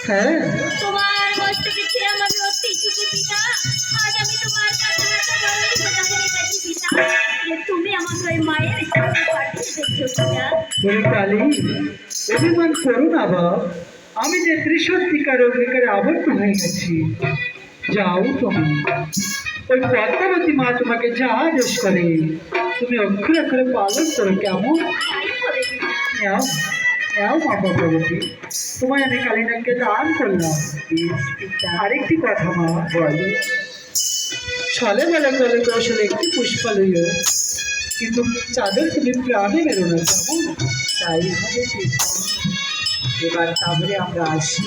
হ্যাঁ, তোমার মস্তকে ছিলাম আমি অতি সুখী পিতা। আজ আমি তোমার কাছে বড়ই কথা বলে গেছি পিতা, যে তুমি আমাকে ওই মায়ের সঙ্গে পাঠিয়ে দিচ্ছ পিতা। বলে কালী, অভিমান করো না বাপ। আমি যে ত্রিশক্তিকার অগ্নিকারে আবদ্ধ হয়ে গেছি। যাও তুমি, ওই পদ্মাবতী মা তোমাকে যা আদেশ করে তুমি অক্ষরে অক্ষরে পালন করো, কেমন? তাই হবে পিতা। নাও নাও মা পদ্মাবতী, তোমায় আমি কালীনাথকে দান করলাম। আরেকটি কথা মা, বলো ছলে বলে বলে কৌশলে একটি পুষ্পালয়, কিন্তু চাঁদের তুমি প্রাণে বেরো না, কেমন? তাই হবে পিতা। এবার তাহলে আমরা আসি।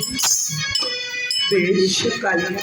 বেশ। কালিনা,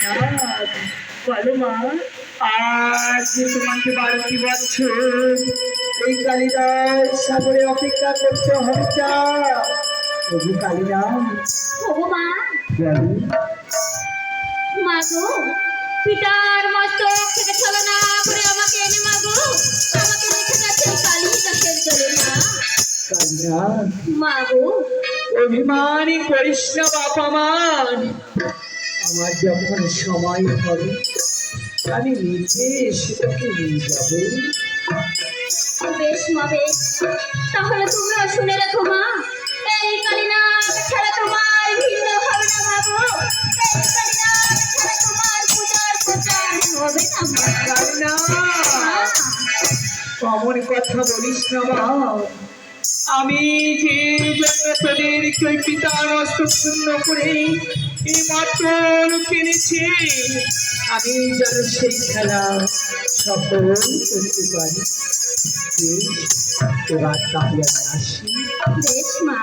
কালীনাথ, বলো মা, আজ তোমাকে 12টি বছর এই কালিদাস সাগরে অপেক্ষা করতে হবে। চা প্রভু কালিদাস, ও মা, বলো মা গো, পিতার মস্তক থেকে ছলনা করে আমাকে এনে মা গো, আমাকে রেখে গেছেন কালিদাসের জলে মা। কালিদাস, মা গো, অভিমানী করিস না বাপ আমার। আমার যখন সময় হবে আমি নিজে এসে তোকে নিয়ে যাবো। বেশ মা বেশ, তাহলে তুমিও শুনে রেখো মা, এই কালীনাথ ছাড়া তোমার ভিন্ন হবে না মা গো, এই কালীনাথ ছাড়া তোমার পূজার প্রচার হবে না মা। কালিদাস, মা, অমন কথা বলিস না বাপ। আমি যে জন্য তোদেরকে ওই পিতার মস্তক শূন্য করে এই মাত্র কিনেছি, আমি যেন সেই খেলা সফল করতে পারি। বেশ, এবার তাহলে আমি আসি। বেশ মা।